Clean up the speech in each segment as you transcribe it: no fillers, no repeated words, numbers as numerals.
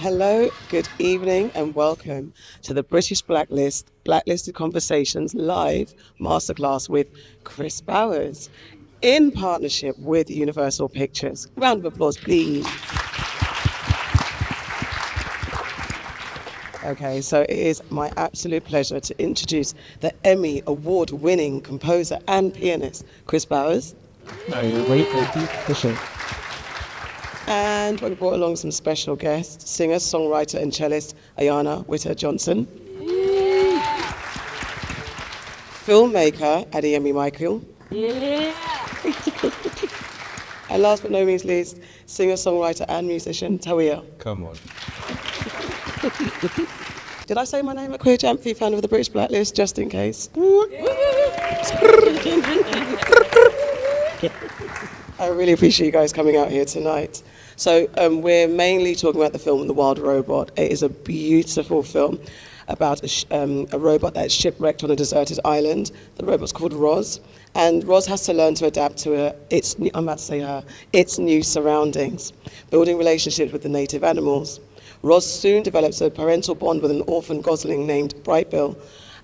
Hello, good evening, and welcome to the British Blacklist Blacklisted Conversations live masterclass with Kris Bowers in partnership with Universal Pictures. Round of applause, please. Okay, so it is my absolute pleasure to introduce the Emmy award-winning composer and pianist, Kris Bowers. Wait, push. And we brought along some special guests, singer, songwriter, and cellist Ayanna Witter-Johnson. Filmmaker Adeyemi Michael. And last but no means least, singer, songwriter, and musician Tawiah. Come on. Did I say my name? Akua Gyamfi, fan of the British Blacklist, just in case. I really appreciate you guys coming out here tonight. So we're mainly talking about the film The Wild Robot. It is a beautiful film about a robot that's shipwrecked on a deserted island. The robot's called Roz, and Roz has to learn to adapt to its new surroundings, building relationships with the native animals. Roz soon develops a parental bond with an orphan gosling named Brightbill.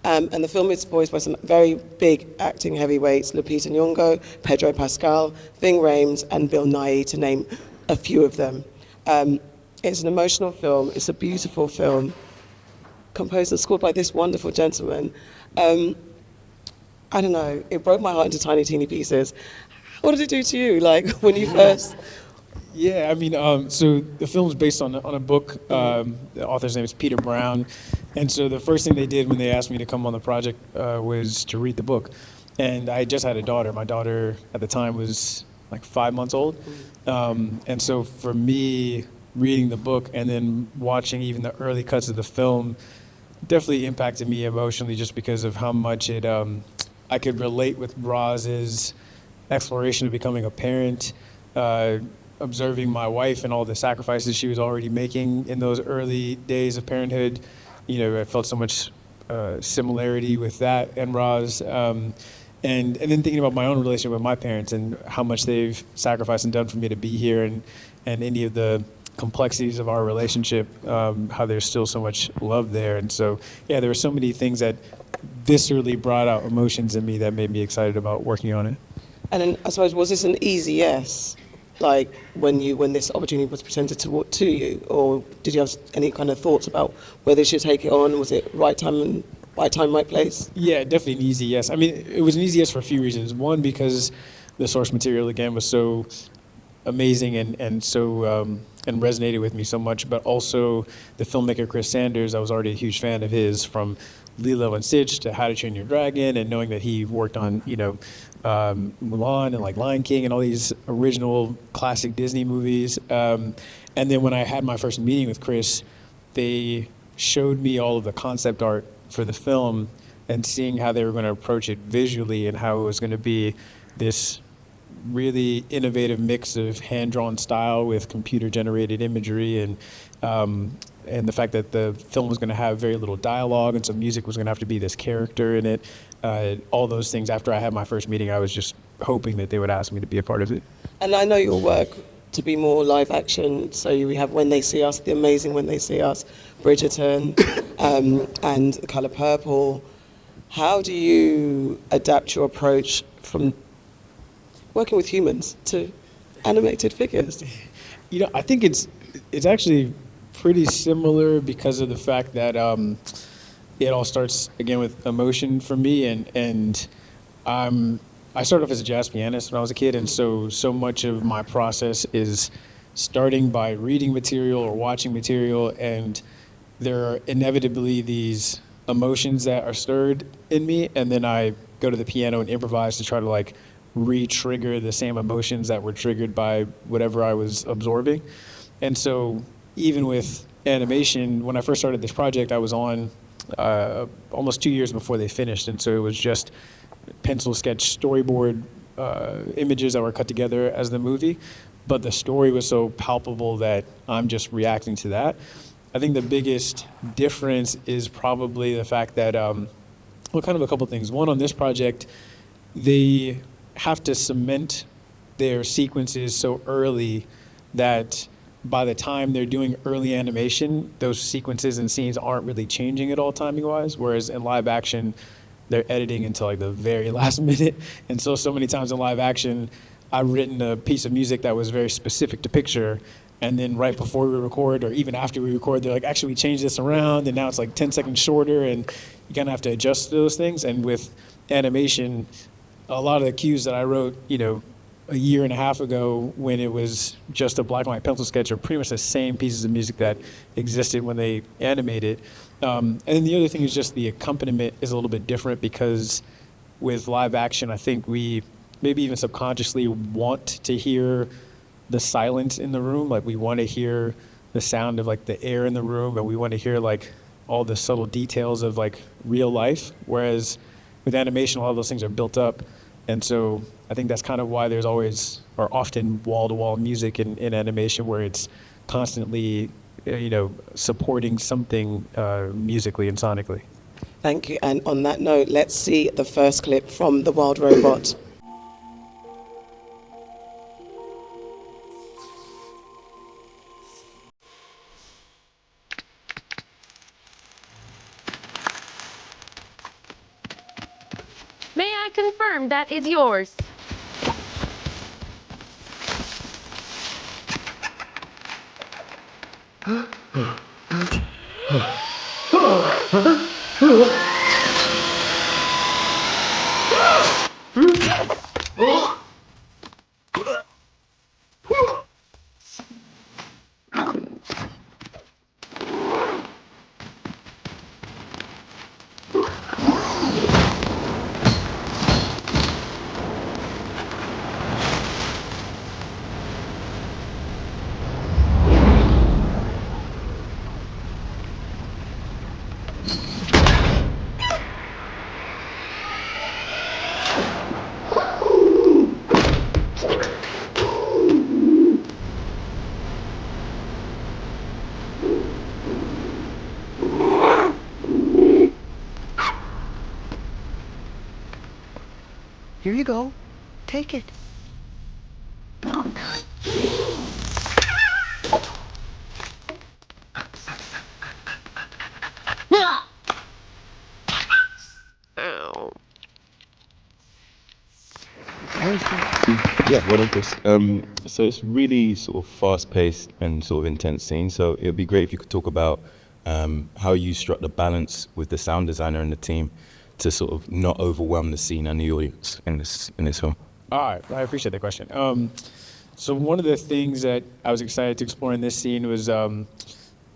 And the film is voiced by some very big acting heavyweights, Lupita Nyong'o, Pedro Pascal, Ving Rhames, and Bill Nighy, to name a few of them. It's an emotional film. It's a beautiful film, composed and scored by this wonderful gentleman. I don't know, it broke my heart into tiny, teeny pieces. What did it do to you, like, when you first... Yeah, I mean, so the film's based on a book. The author's name is Peter Brown. And so the first thing they did when they asked me to come on the project was to read the book. And I just had a daughter. My daughter at the time was like 5 months old. And so for me, reading the book and then watching even the early cuts of the film definitely impacted me emotionally, just because of how much it I could relate with Roz's exploration of becoming a parent, observing my wife and all the sacrifices she was already making in those early days of parenthood. You know, I felt so much similarity with that and Roz. And then thinking about my own relationship with my parents and how much they've sacrificed and done for me to be here, and any of the complexities of our relationship, how there's still so much love there. And so, yeah, there were so many things that viscerally brought out emotions in me that made me excited about working on it. And then, I suppose, was this an easy yes? Like, when this opportunity was presented to you, or did you have any kind of thoughts about whether you should take it on? Was it right time, right place? Yeah, definitely an easy yes. I mean, it was an easy yes for a few reasons. One, because the source material, again, was so amazing and so and resonated with me so much, but also the filmmaker Chris Sanders, I was already a huge fan of his, from Lilo and Stitch to How to Train Your Dragon, and knowing that he worked on, Mulan and like Lion King and all these original classic Disney movies. And then when I had my first meeting with Chris, they showed me all of the concept art for the film, and seeing how they were going to approach it visually and how it was going to be this really innovative mix of hand-drawn style with computer-generated imagery, and the fact that the film was going to have very little dialogue, and so music was going to have to be this character in it. All those things, after I had my first meeting, I was just hoping that they would ask me to be a part of it. And I know your work to be more live action, so we have When They See Us, The Amazing When They See Us, Bridgerton, and The Colour Purple. How do you adapt your approach from working with humans to animated figures? You know, I think it's actually pretty similar, because of the fact that it all starts again with emotion for me, and I started off as a jazz pianist when I was a kid, and so much of my process is starting by reading material or watching material, and there are inevitably these emotions that are stirred in me, and then I go to the piano and improvise to try to like re-trigger the same emotions that were triggered by whatever I was absorbing. And so even with animation, when I first started this project, I was on almost 2 years before they finished, and so it was just pencil sketch storyboard images that were cut together as the movie, but the story was so palpable that I'm just reacting to that. I think the biggest difference is probably the fact that, kind of a couple things. One, on this project, they have to cement their sequences so early that by the time they're doing early animation, those sequences and scenes aren't really changing at all timing-wise, whereas in live action, they're editing until like the very last minute. And so many times in live action, I've written a piece of music that was very specific to picture, and then right before we record, or even after we record, they're like, actually, we changed this around, and now it's like 10 seconds shorter, and you kind of have to adjust to those things. And with animation, a lot of the cues that I wrote, a year and a half ago when it was just a black and white pencil sketch are pretty much the same pieces of music that existed when they animated. And then the other thing is just the accompaniment is a little bit different, because with live action, I think we maybe even subconsciously want to hear the silence in the room. Like we want to hear the sound of like the air in the room, and we want to hear like all the subtle details of like real life. Whereas with animation, a lot of those things are built up. And so I think that's kind of why there's always, or often, wall-to-wall music in animation, where it's constantly, supporting something musically and sonically. Thank you. And on that note, let's see the first clip from The Wild Robot. May I confirm that is yours? Here you go. Take it. Ow. Yeah, well done, Kris. So it's really sort of fast-paced and sort of intense scene. So it would be great if you could talk about how you struck the balance with the sound designer and the team to sort of not overwhelm the scene and the audience in this film. All right, I appreciate the question. So one of the things that I was excited to explore in this scene was one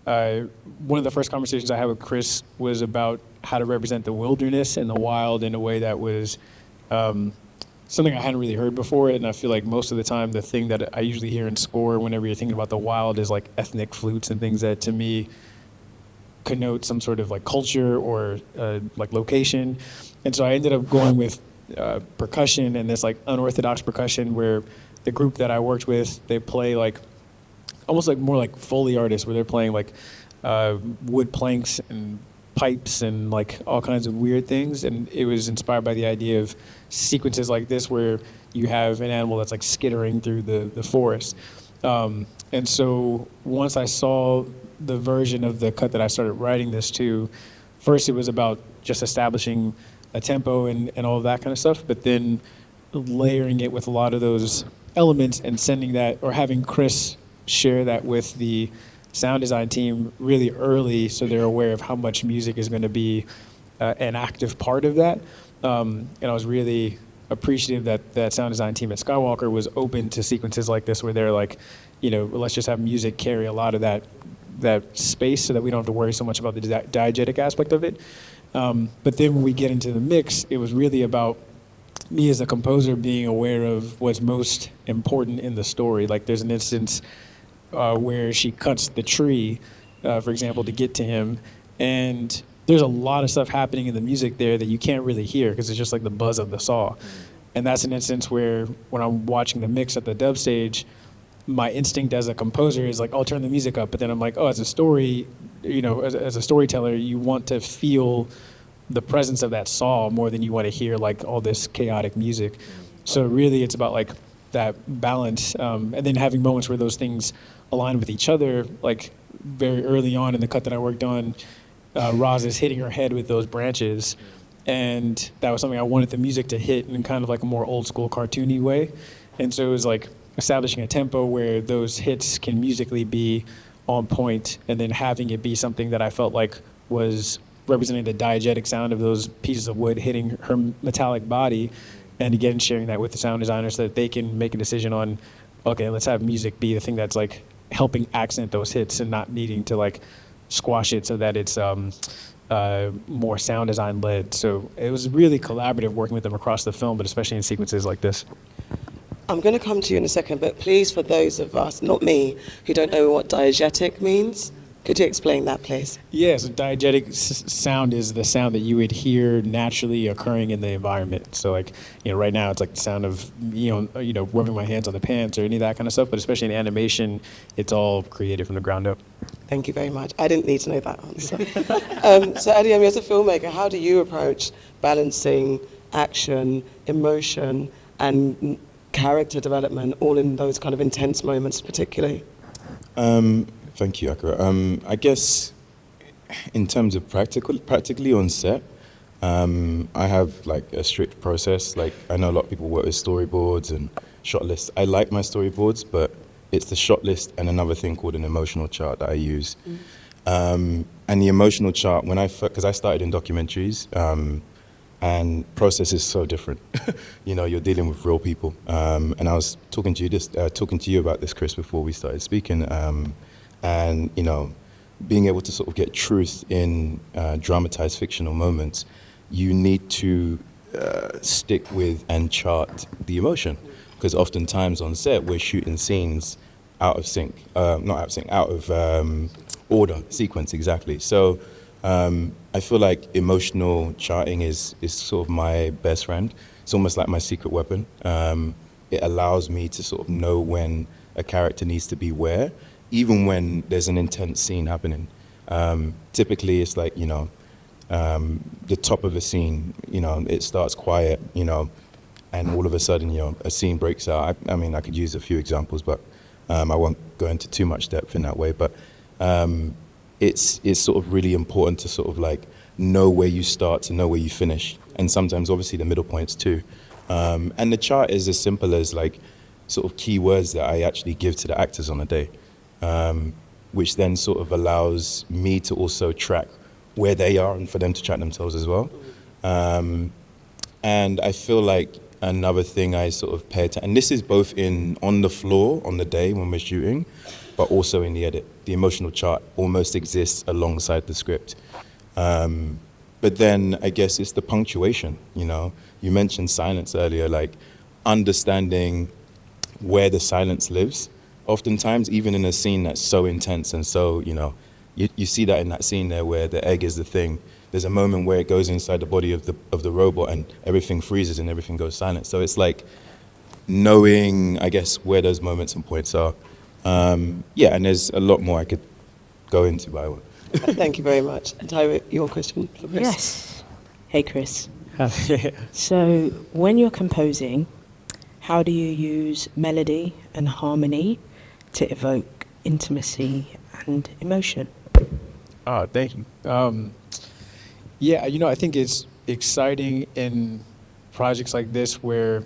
of the first conversations I had with Kris was about how to represent the wilderness and the wild in a way that was something I hadn't really heard before. And I feel like most of the time, the thing that I usually hear in score whenever you're thinking about the wild is like ethnic flutes and things that to me connote some sort of like culture or like location. And so I ended up going with percussion and this like unorthodox percussion where the group that I worked with, they play like almost like more like Foley artists, where they're playing like wood planks and pipes and like all kinds of weird things. And it was inspired by the idea of sequences like this where you have an animal that's like skittering through the forest. And so once I saw the version of the cut that I started writing this to, first it was about just establishing a tempo and all of that kind of stuff, but then layering it with a lot of those elements and sending that, or having Kris share that with the sound design team really early so they're aware of how much music is going to be an active part of that. And I was really appreciative that that sound design team at Skywalker was open to sequences like this where they're like, let's just have music carry a lot of that space so that we don't have to worry so much about the diegetic aspect of it. But then when we get into the mix, it was really about me as a composer being aware of what's most important in the story. Like there's an instance where she cuts the tree, for example, to get to him. And there's a lot of stuff happening in the music there that you can't really hear because it's just like the buzz of the saw. And that's an instance where when I'm watching the mix at the dub stage, my instinct as a composer is like, oh, turn the music up. But then I'm like, oh, as a story, as a storyteller, you want to feel the presence of that saw more than you want to hear like all this chaotic music. So really it's about like that balance, and then having moments where those things align with each other. Like very early on in the cut that I worked on, Roz is hitting her head with those branches. And that was something I wanted the music to hit in kind of like a more old school cartoony way. And so it was like establishing a tempo where those hits can musically be on point, and then having it be something that I felt like was representing the diegetic sound of those pieces of wood hitting her metallic body. And again, sharing that with the sound designer so that they can make a decision on, okay, let's have music be the thing that's like helping accent those hits and not needing to like squash it so that it's more sound design led. So it was really collaborative working with them across the film, but especially in sequences like this. I'm going to come to you in a second, but please, for those of us, not me, who don't know what diegetic means, could you explain that, please? Yeah, so diegetic sound is the sound that you would hear naturally occurring in the environment. So like, right now it's like the sound of, rubbing my hands on the pants or any of that kind of stuff, but especially in animation, it's all created from the ground up. Thank you very much. I didn't need to know that answer. So Adeyemi, as a filmmaker, how do you approach balancing action, emotion, and character development, all in those kind of intense moments particularly? Thank you, Akua. I guess in terms of practically on set, I have like a strict process. Like I know a lot of people work with storyboards and shot lists. I like my storyboards, but it's the shot list and another thing called an emotional chart that I use. And the emotional chart, because I started in documentaries, and process is so different. You're dealing with real people. And I was talking to you about this, Kris, before we started speaking. And being able to sort of get truth in dramatized fictional moments, you need to stick with and chart the emotion. Because oftentimes on set, we're shooting scenes out of sync, not out of sync, out of order, sequence, exactly. So I feel like emotional charting is sort of my best friend. It's almost like my secret weapon. It allows me to sort of know when a character needs to be where, even when there's an intense scene happening. Typically, it's like, the top of a scene, it starts quiet, and all of a sudden, a scene breaks out. I mean, I could use a few examples, but I won't go into too much depth in that way. But it's sort of really important to sort of like know where you start to know where you finish, and sometimes obviously the middle points too. And the chart is as simple as like sort of keywords that I actually give to the actors on a day, which then sort of allows me to also track where they are and for them to track themselves as well. And I feel like another thing I sort of pay attention, and this is both on the floor on the day when we're shooting, but also in the edit. The emotional chart almost exists alongside the script. But then I guess it's the punctuation, You mentioned silence earlier, like understanding where the silence lives. Oftentimes, even in a scene that's so intense and so, you see that in that scene there where the egg is the thing. There's a moment where it goes inside the body of the robot and everything freezes and everything goes silent. So it's like knowing, I guess, where those moments and points are. And there's a lot more I could go into, but I won't. Thank you very much. And Tawiah, your question for Kris? Yes. Hey, Kris. So when you're composing, how do you use melody and harmony to evoke intimacy and emotion? Thank you. I think it's exciting in projects like this where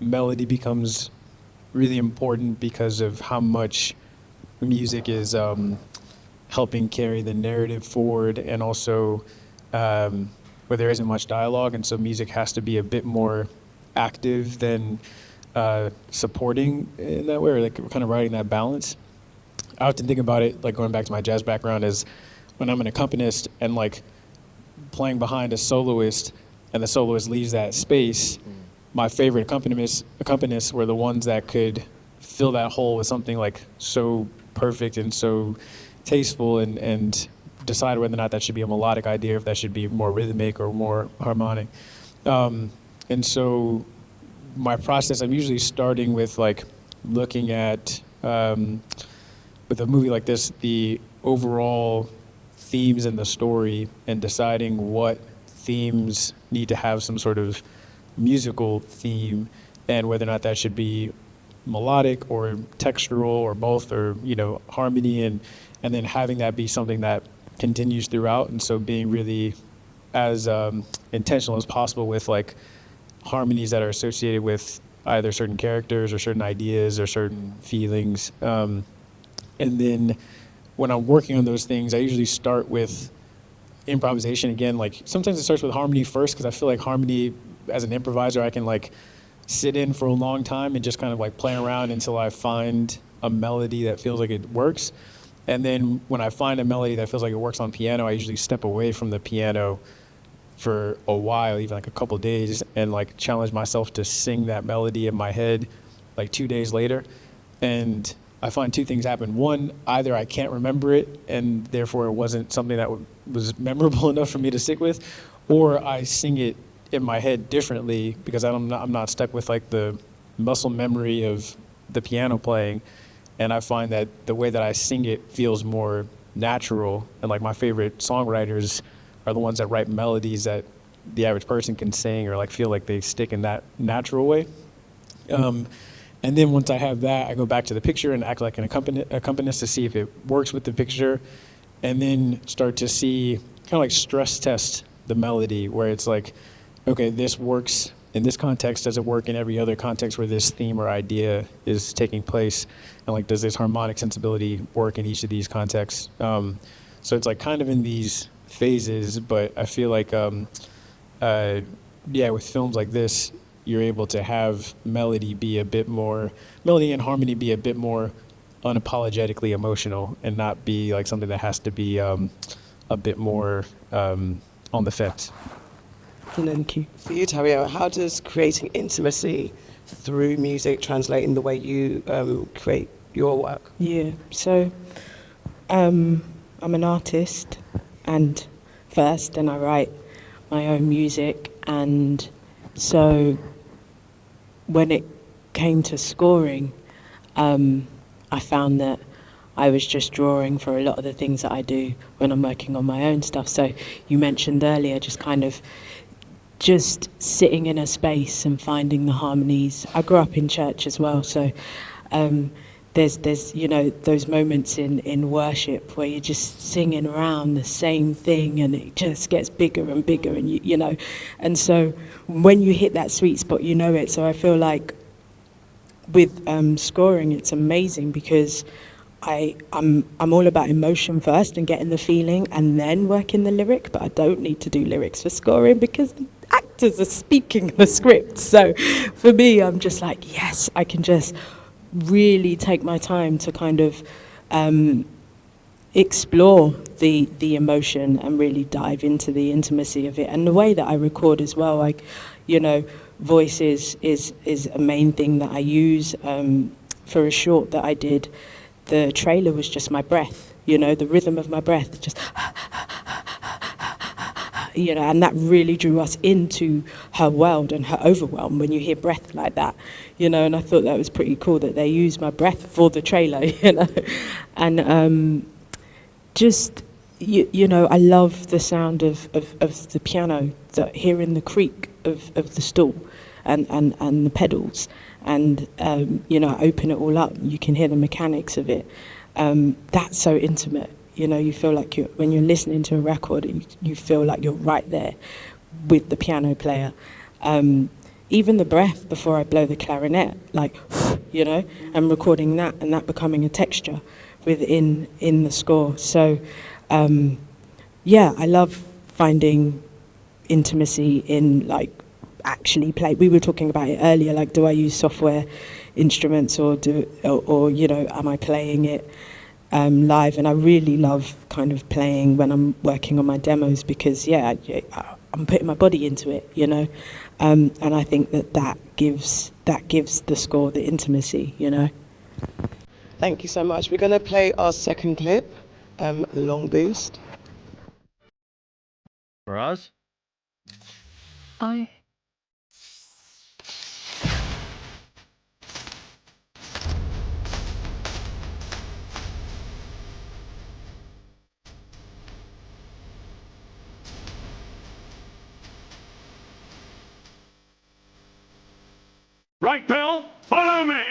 melody becomes really important because of how much music is helping carry the narrative forward, and also where there isn't much dialogue, and so music has to be a bit more active than supporting in that way, or like kind of writing that balance. I often think about it, like going back to my jazz background, is when I'm an accompanist and like playing behind a soloist and the soloist leaves that space, my favorite accompanists were the ones that could fill that hole with something like so perfect and so tasteful, and decide whether or not that should be a melodic idea, if that should be more rhythmic or more harmonic. And so my process, I'm usually starting with like looking at, with a movie like this, the overall themes in the story, and deciding what themes need to have some sort of musical theme, and whether or not that should be melodic or textural or both, or harmony, and then having that be something that continues throughout. And so being really as intentional as possible with like harmonies that are associated with either certain characters or certain ideas or certain feelings. And then when I'm working on those things, I usually start with improvisation again. Like sometimes it starts with harmony first, because I feel like harmony, as an improviser, I can like sit in for a long time and just kind of like play around until I find a melody that feels like it works. And then when I find a melody that feels like it works on piano, I usually step away from the piano for a while, even like a couple days, and like challenge myself to sing that melody in my head like 2 days later. And I find two things happen. One, either I can't remember it and therefore it wasn't something that was memorable enough for me to stick with, or I sing it in my head differently because I'm not stuck with like the muscle memory of the piano playing. And I find that the way that I sing it feels more natural. And like my favorite songwriters are the ones that write melodies that the average person can sing or like feel like they stick in that natural way. And then once I have that, I go back to the picture and act like an accompanist to see if it works with the picture, and then start to see, kind of like stress test the melody, where it's like, okay, this works in this context. Does it work in every other context where this theme or idea is taking place? And like, does this harmonic sensibility work in each of these contexts? So it's like kind of in these phases, but I feel like, with films like this, you're able to have melody and harmony be a bit more unapologetically emotional, and not be like something that has to be a bit more on the fence. Thank you. For you, Tawiah, how does creating intimacy through music translate in the way you create your work? Yeah, so I'm an artist, and first, and I write my own music, and so when it came to scoring, I found that I was just drawing for a lot of the things that I do when I'm working on my own stuff. So you mentioned earlier just kind of just sitting in a space and finding the harmonies. I grew up in church as well, so there's those moments in worship where you're just singing around the same thing and it just gets bigger and bigger, and and so when you hit that sweet spot, it. So I feel like with scoring, it's amazing because I'm all about emotion first and getting the feeling and then working the lyric, but I don't need to do lyrics for scoring because the actors are speaking the script. So for me, I'm just like, yes, I can just really take my time to kind of explore the emotion and really dive into the intimacy of it. And the way that I record as well, like, voice is a main thing that I use. For a short that I did, the trailer was just my breath, the rhythm of my breath, just and that really drew us into her world and her overwhelm when you hear breath like that, and I thought that was pretty cool that they used my breath for the trailer, and just, I love the sound of the piano, hearing the creak of the stool and the pedals, and, I open it all up, you can hear the mechanics of it. That's so intimate. You feel like when you're listening to a record, you feel like you're right there with the piano player. Even the breath before I blow the clarinet, like, I'm recording that and that becoming a texture in the score. So, I love finding intimacy in, like, actually play. We were talking about it earlier, like, do I use software instruments or am I playing it live? And I really love kind of playing when I'm working on my demos because I'm putting my body into it, and I think that gives the score the intimacy, Thank you so much. We're going to play our second clip, Long Boost. For us? I Right, Bill, follow me!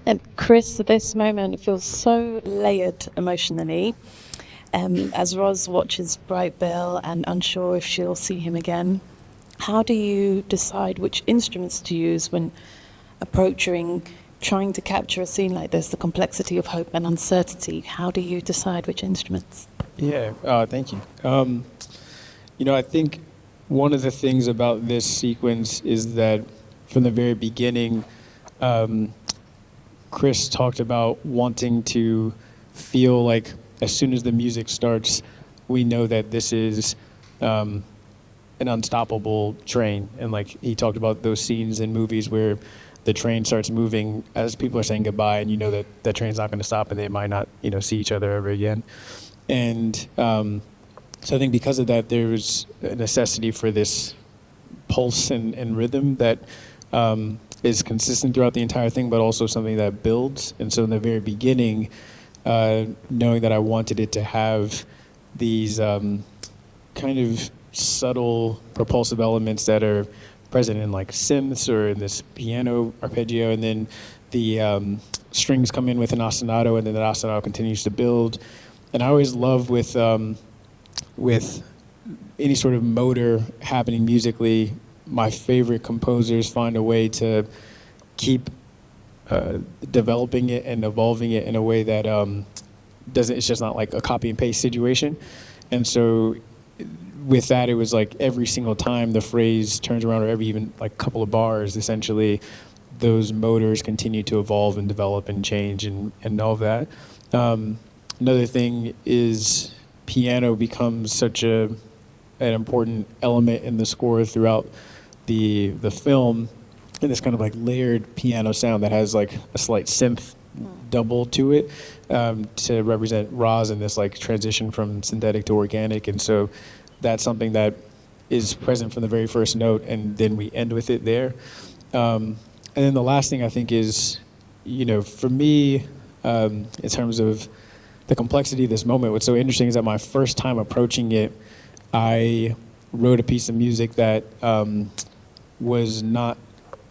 And Kris, this moment feels so layered emotionally. As Roz watches Bright Bill and unsure if she'll see him again, how do you decide which instruments to use when approaching trying to capture a scene like this, the complexity of hope and uncertainty? How do you decide which instruments? Yeah, thank you. I think one of the things about this sequence is that from the very beginning, Kris talked about wanting to feel like as soon as the music starts, we know that this is an unstoppable train. And like he talked about those scenes in movies where the train starts moving as people are saying goodbye, and you know that that train's not going to stop, and they might not, see each other ever again. And so I think because of that, there was a necessity for this pulse and rhythm that is consistent throughout the entire thing, but also something that builds. And so in the very beginning, knowing that I wanted it to have these kind of subtle propulsive elements that are present in like synths or in this piano arpeggio, and then the strings come in with an ostinato, and then that ostinato continues to build. And I always love with any sort of motor happening musically, my favorite composers find a way to keep developing it and evolving it in a way that it's just not like a copy and paste situation. And so with that, it was like every single time the phrase turns around, or every even like couple of bars, essentially, those motors continue to evolve and develop and change and all of that. Another thing is piano becomes such an important element in the score throughout the film, and this kind of like layered piano sound that has like a slight synth double to it to represent Roz in this like transition from synthetic to organic. And so that's something that is present from the very first note, and then we end with it there. And then the last thing I think is, for me, in terms of the complexity of this moment, what's so interesting is that my first time approaching it, I wrote a piece of music that was not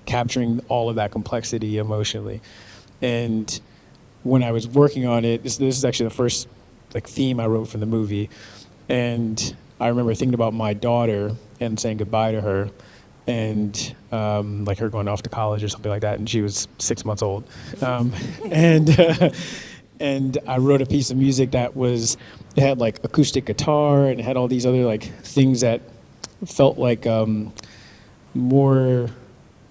capturing all of that complexity emotionally. And when I was working on it, this is actually the first like theme I wrote for the movie. And I remember thinking about my daughter and saying goodbye to her, and like her going off to college or something like that, and she was 6 months old. And I wrote a piece of music that it had like acoustic guitar, and it had all these other like things that felt like more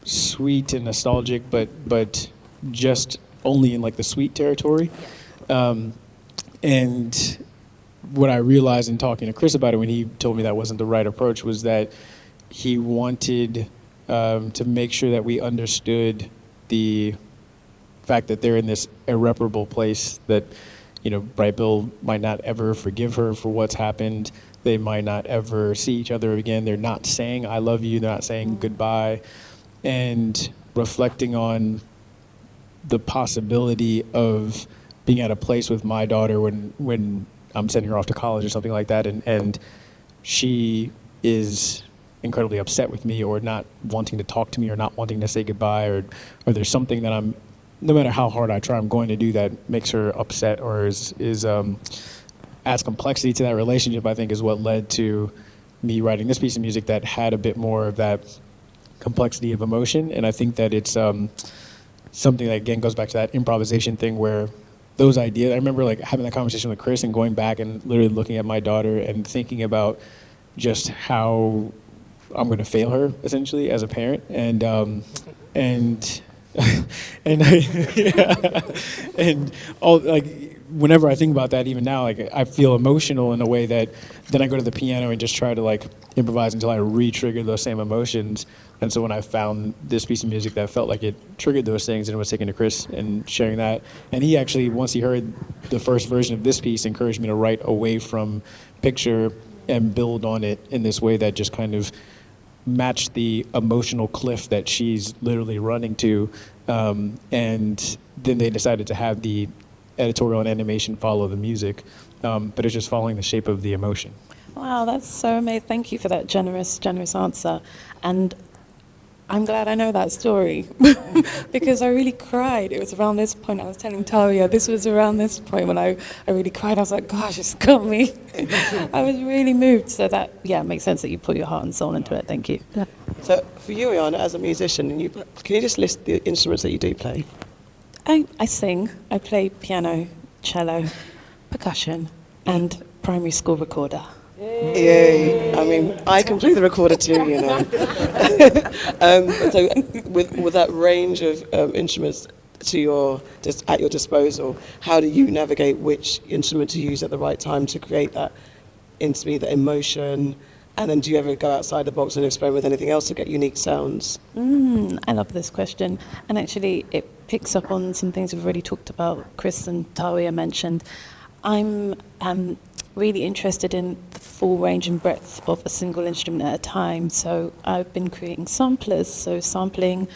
sweet and nostalgic, but just only in like the sweet territory. And what I realized in talking to Kris about it when he told me that wasn't the right approach was that he wanted to make sure that we understood the fact that they're in this irreparable place, that Bright Bill might not ever forgive her for what's happened. They might not ever see each other again. They're not saying I love you. They're not saying goodbye. And reflecting on the possibility of being at a place with my daughter when I'm sending her off to college or something like that, and she is incredibly upset with me, or not wanting to talk to me, or not wanting to say goodbye, or there's something that no matter how hard I try, I'm going to do that makes her upset, or adds complexity to that relationship, I think is what led to me writing this piece of music that had a bit more of that complexity of emotion. And I think that it's something that, again, goes back to that improvisation thing where those ideas, I remember like having that conversation with Kris and going back and literally looking at my daughter and thinking about just how I'm going to fail her essentially as a parent. And all like whenever I think about that, even now, like I feel emotional in a way that then I go to the piano and just try to like improvise until I re-trigger those same emotions. And so when I found this piece of music that felt like it triggered those things, and it was taken to Kris and sharing that, and he actually, once he heard the first version of this piece, encouraged me to write away from picture and build on it in this way that just kind of matched the emotional cliff that she's literally running to. And then they decided to have the editorial and animation follow the music, but it's just following the shape of the emotion. Wow, that's so amazing. Thank you for that generous answer. And I'm glad I know that story because I really cried. It was around this point, I was telling Tawiah, this was around this point when I really cried. I was like, gosh, it's got me. I was really moved. So that, yeah, it makes sense that you put your heart and soul into it. Thank you. So for you, Ayanna, as a musician, can you just list the instruments that you do play? I sing. I play piano, cello, percussion, and primary school recorder. Yay. I mean, I can play the recorder too, you know. So with that range of instruments at your disposal, how do you navigate which instrument to use at the right time to create that emotion? And then do you ever go outside the box and experiment with anything else to get unique sounds? I love this question. And actually, it picks up on some things we've already talked about, Kris and Tawiah mentioned. I'm really interested in the full range and breadth of a single instrument at a time. So I've been creating samplers, so sampling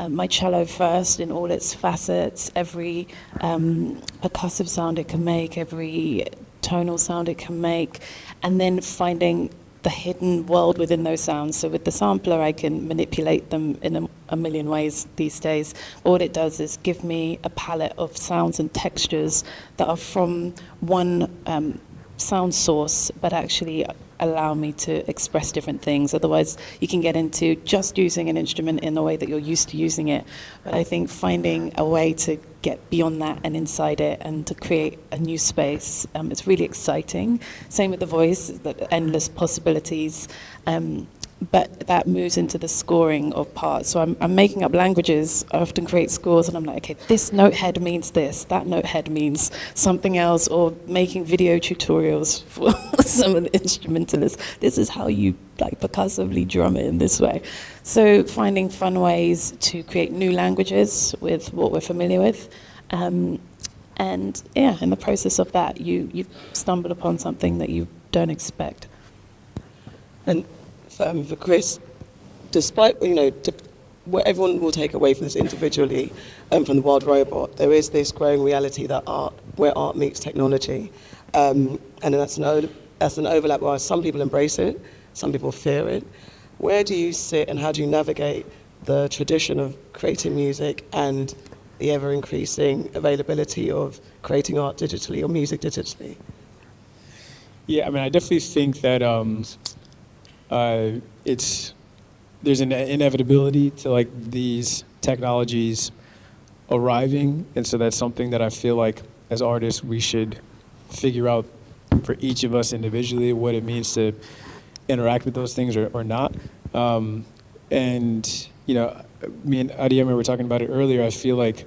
my cello first in all its facets, every percussive sound it can make, every tonal sound it can make, and then finding the hidden world within those sounds. So with the sampler, I can manipulate them in a million ways these days. All it does is give me a palette of sounds and textures that are from one sound source, but actually allow me to express different things. Otherwise, you can get into just using an instrument in the way that you're used to using it. But I think finding a way to get beyond that and inside it and to create a new space, it's really exciting. Same with the voice, the endless possibilities. But that moves into the scoring of parts. So I'm making up languages. I often create scores and I'm like, okay, this note head means this, that note head means something else, or making video tutorials for some of the instrumentalists. This is how you like percussively drum it in this way. So finding fun ways to create new languages with what we're familiar with. And yeah, in the process of that, you stumble upon something that you don't expect. And for Kris, despite, what everyone will take away from this individually, from the Wild Robot, there is this growing reality that where art meets technology. And that's an overlap where some people embrace it, some people fear it. Where do you sit and how do you navigate the tradition of creating music and the ever-increasing availability of creating art digitally or music digitally? Yeah, I mean, I definitely think that there's an inevitability to like these technologies arriving, and so that's something that I feel like as artists we should figure out for each of us individually what it means to interact with those things or not. And me and Adeyemi were talking about it earlier. I feel like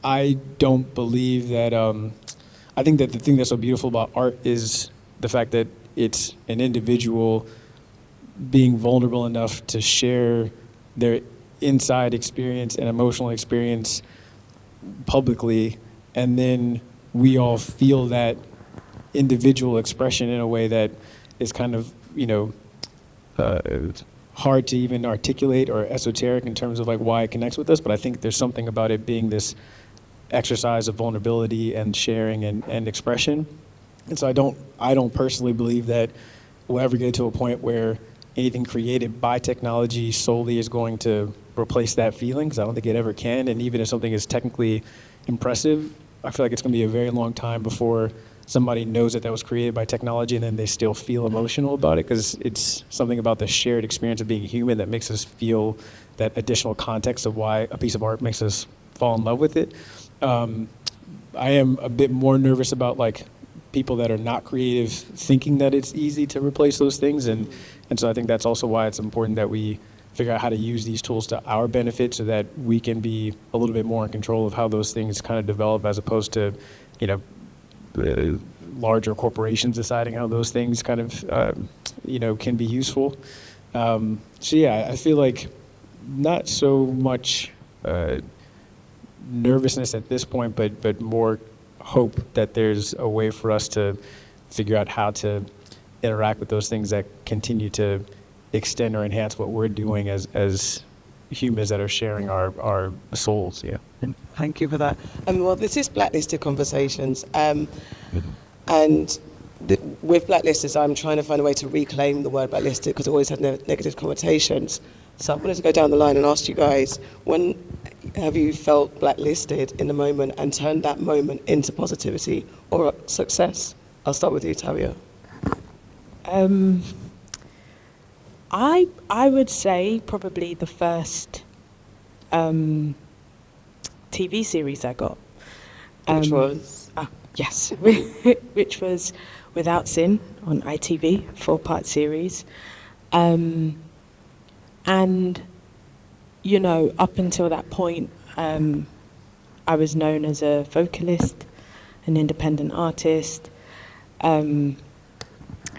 I don't believe that. I think that the thing that's so beautiful about art is the fact that it's an individual being vulnerable enough to share their inside experience and emotional experience publicly, and then we all feel that individual expression in a way that is kind of, hard to even articulate or esoteric in terms of like why it connects with us, but I think there's something about it being this exercise of vulnerability and sharing and expression. And so I don't personally believe that we'll ever get to a point where anything created by technology solely is going to replace that feeling, because I don't think it ever can. And even if something is technically impressive, I feel like it's going to be a very long time before somebody knows that was created by technology and then they still feel emotional about it, because it's something about the shared experience of being human that makes us feel that additional context of why a piece of art makes us fall in love with it. I am a bit more nervous about like people that are not creative thinking that it's easy to replace those things, and so I think that's also why it's important that we figure out how to use these tools to our benefit so that we can be a little bit more in control of how those things kind of develop, as opposed to larger corporations deciding how those things kind of can be useful. So yeah, I feel like not so much nervousness at this point, but more hope that there's a way for us to figure out how to interact with those things that continue to extend or enhance what we're doing as humans that are sharing our souls. Yeah. Thank you for that. Well, this is Blacklisted Conversations, and with Blacklisted, I'm trying to find a way to reclaim the word blacklisted because it always had negative connotations. So I wanted to go down the line and ask you guys, when have you felt blacklisted in the moment and turned that moment into positivity or success? I'll start with you, Tawiah. I would say probably the first TV series I got. Which was? Yes, which was Without Sin on ITV, 4-part series. And, you know, up until that point, I was known as a vocalist, an independent artist. And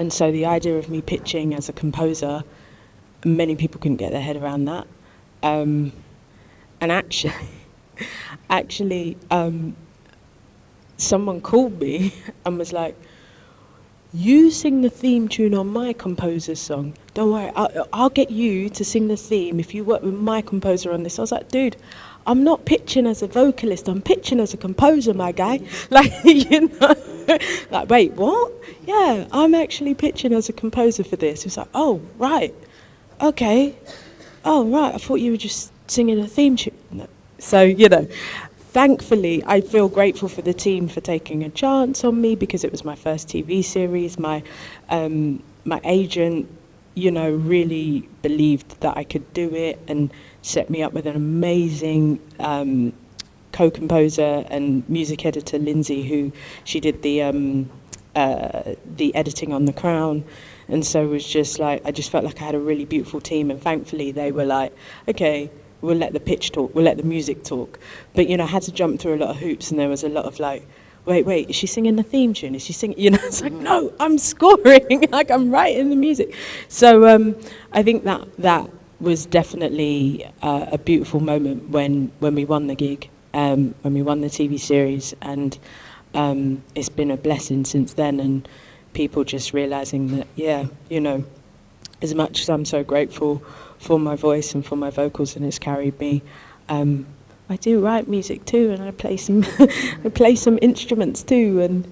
so the idea of me pitching as a composer, many people couldn't get their head around that. And actually, someone called me and was like, "You sing the theme tune on my composer's song. Don't worry, I'll get you to sing the theme if you work with my composer on this." I was like, "Dude, I'm not pitching as a vocalist, I'm pitching as a composer, my guy." Like, you know, like, wait, what? Yeah, I'm actually pitching as a composer for this. It's like, oh, right, okay. Oh, right, I thought you were just singing a theme tune. No. So, you know, thankfully, I feel grateful for the team for taking a chance on me because it was my first TV series. My agent, you know, really believed that I could do it and set me up with an amazing co-composer and music editor, Lindsay, who she did the editing on The Crown. And so it was just like, I just felt like I had a really beautiful team. And thankfully, they were like, okay, we'll let the pitch talk, we'll let the music talk. But, you know, I had to jump through a lot of hoops, and there was a lot of like, wait, is she singing the theme tune? Is she singing? You know, it's like, no, I'm scoring, like I'm writing the music. So I think that was definitely a beautiful moment when we won the gig, when we won the TV series, and it's been a blessing since then. And people just realizing that, yeah, you know, as much as I'm so grateful for my voice and for my vocals, and it's carried me, I do write music too, and I play some I play some instruments too, and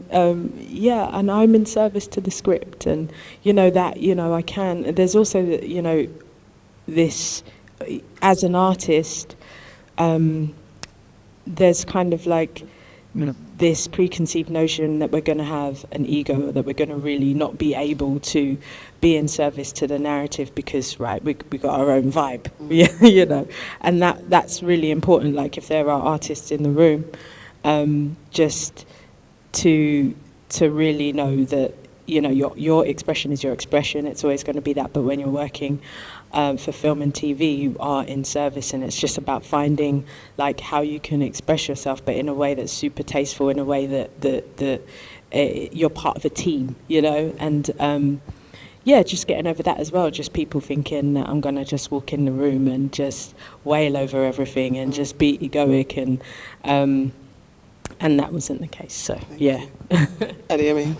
yeah, and I'm in service to the script, and you know that, you know, I can. There's also, you know, this as an artist, there's kind of like this preconceived notion that we're going to have an ego, that we're going to really not be able to be in service to the narrative because, right, we got our own vibe, you know, and that's really important. Like, if there are artists in the room, just to really know that, you know, your expression is your expression. It's always going to be that. But when you're working for film and TV, you are in service, and it's just about finding like how you can express yourself, but in a way that's super tasteful, in a way that you're part of a team, you know, and yeah, just getting over that as well. Just people thinking that I'm gonna just walk in the room and just wail over everything and just be egoic, and that wasn't the case. So yeah. Adeyemi.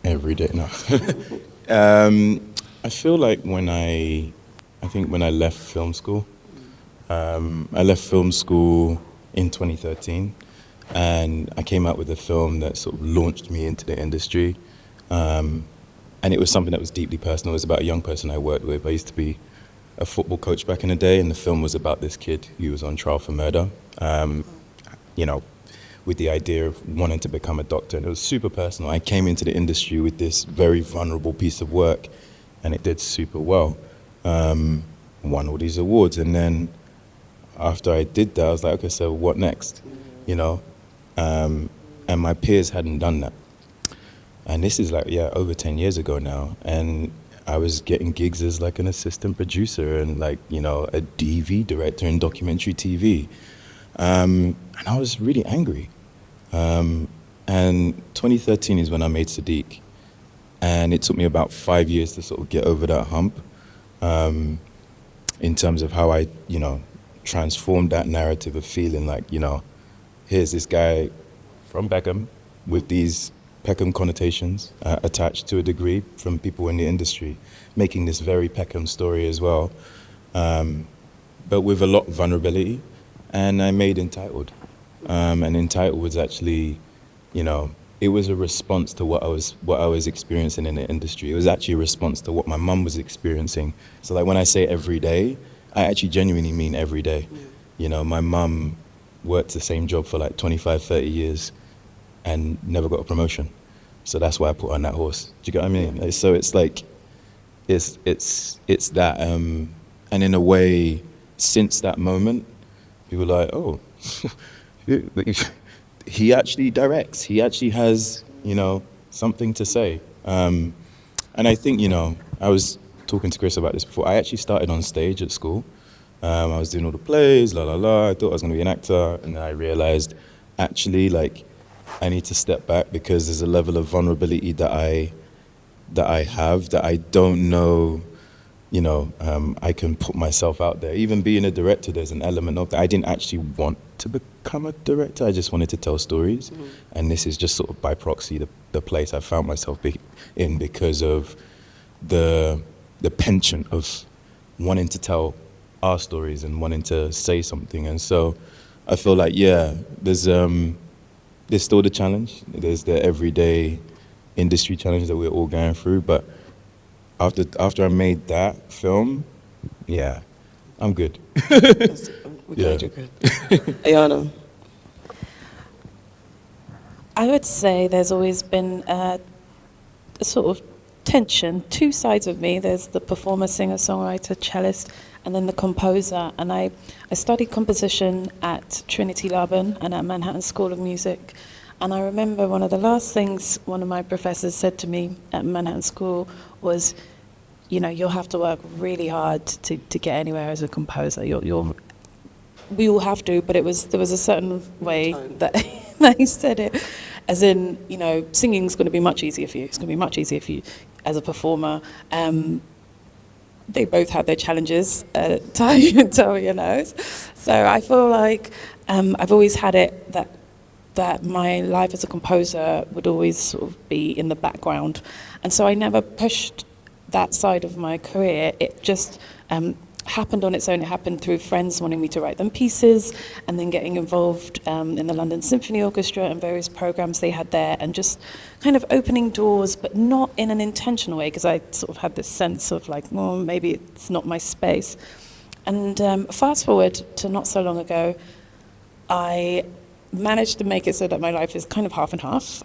Every day, no. I feel like when I left film school, I left film school in 2013, and I came out with a film that sort of launched me into the industry. And it was something that was deeply personal. It was about a young person I worked with. I used to be a football coach back in the day, and the film was about this kid who was on trial for murder, you know, with the idea of wanting to become a doctor. And it was super personal. I came into the industry with this very vulnerable piece of work, and it did super well. Won all these awards. And then after I did that, I was like, okay, so what next? You know? And my peers hadn't done that. And this is like, yeah, over 10 years ago now. And I was getting gigs as like an assistant producer and like, you know, a DV director in documentary TV. And I was really angry. And 2013 is when I made Sadiq. And it took me about 5 years to sort of get over that hump, in terms of how I, you know, transformed that narrative of feeling like, you know, here's this guy from Peckham with these Peckham connotations attached to a degree from people in the industry, making this very Peckham story as well, but with a lot of vulnerability. And I made Entitled. And Entitled was actually, you know, it was a response to what I was experiencing in the industry. It was actually a response to what my mum was experiencing. So like when I say every day, I actually genuinely mean every day. Yeah. You know, my mum worked the same job for like 25, 30 years and never got a promotion. So that's why I put her on that horse. Do you get what I mean? Like, so it's like, it's that, and in a way, since that moment, people are like, oh, he actually directs. He actually has, you know, something to say. And I think, you know, I was talking to Kris about this before. I actually started on stage at school. I was doing all the plays, la la la. I thought I was going to be an actor, and then I realized, actually, like, I need to step back because there's a level of vulnerability that I have that I don't know. You know, I can put myself out there. Even being a director, there's an element of that. I didn't actually want to become a director. I just wanted to tell stories. Mm-hmm. And this is just sort of by proxy the place I found myself in because of the penchant of wanting to tell our stories and wanting to say something. And so I feel like, yeah, there's still the challenge. There's the everyday industry challenge that we're all going through. But after I made that film, yeah, I'm good. We're glad you're good. Ayanna? I would say there's always been a sort of tension, two sides of me. There's the performer, singer, songwriter, cellist, and then the composer. And I studied composition at Trinity Laban and at Manhattan School of Music. And I remember one of the last things one of my professors said to me at Manhattan School was, you know, you'll have to work really hard to get anywhere as a composer. We all have to, but there was a certain way that he said it, as in, you know, singing's going to be much easier for you. It's going to be much easier for you as a performer. They both have their challenges, Tawiah knows. So I feel like I've always had it that my life as a composer would always sort of be in the background. And so I never pushed that side of my career. It just happened on its own. It happened through friends wanting me to write them pieces, and then getting involved in the London Symphony Orchestra and various programs they had there, and just kind of opening doors, but not in an intentional way, because I sort of had this sense of like, well, maybe it's not my space. And fast forward to not so long ago, I managed to make it so that my life is kind of half and half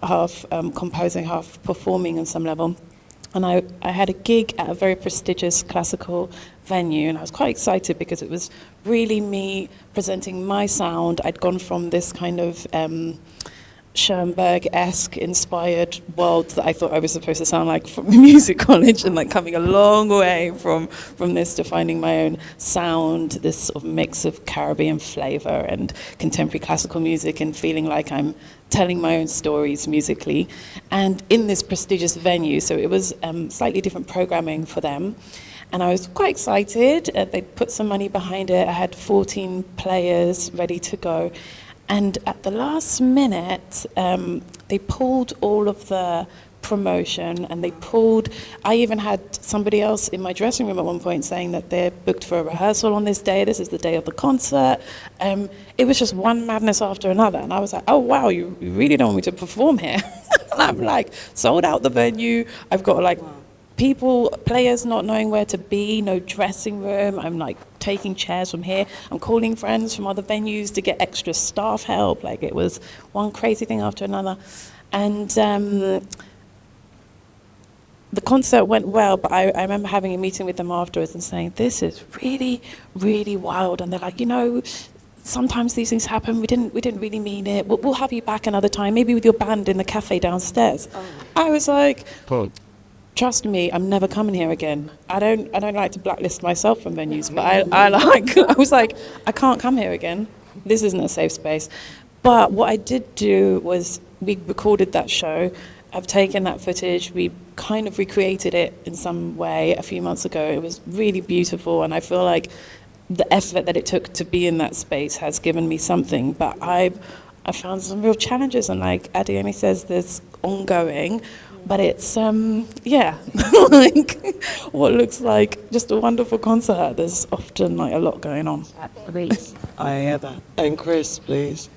composing, half performing on some level. And I had a gig at a very prestigious classical venue, and I was quite excited because it was really me presenting my sound. I'd gone from this kind of Schoenberg-esque inspired world that I thought I was supposed to sound like from music college, and like coming a long way from this to finding my own sound, this sort of mix of Caribbean flavor and contemporary classical music, and feeling like I'm telling my own stories musically, and in this prestigious venue. So it was slightly different programming for them. And I was quite excited. They put some money behind it. I had 14 players ready to go. And at the last minute, they pulled all of the promotion, and I even had somebody else in my dressing room at one point saying that they're booked for a rehearsal on this day. This is the day of the concert. It was just one madness after another. And I was like, oh, wow, you really don't want me to perform here. And I'm like, sold out the venue. I've got like players not knowing where to be, no dressing room. I'm like taking chairs from here. I'm calling friends from other venues to get extra staff help. Like, it was one crazy thing after another. And the concert went well, but I remember having a meeting with them afterwards and saying, this is really, really wild. And they're like, you know, sometimes these things happen. We didn't really mean it. We'll have you back another time, maybe with your band in the cafe downstairs. Oh. I was like, trust me, I'm never coming here again. I don't like to blacklist myself from venues, but I was like, I can't come here again. This isn't a safe space. But what I did do was, we recorded that show. I've taken that footage. We kind of recreated it in some way a few months ago. It was really beautiful, and I feel like the effort that it took to be in that space has given me something. But I found some real challenges, and like Adeyemi says, there's ongoing. But it's, like what looks like just a wonderful concert. There's often like a lot going on. I hear that. And Kris, please.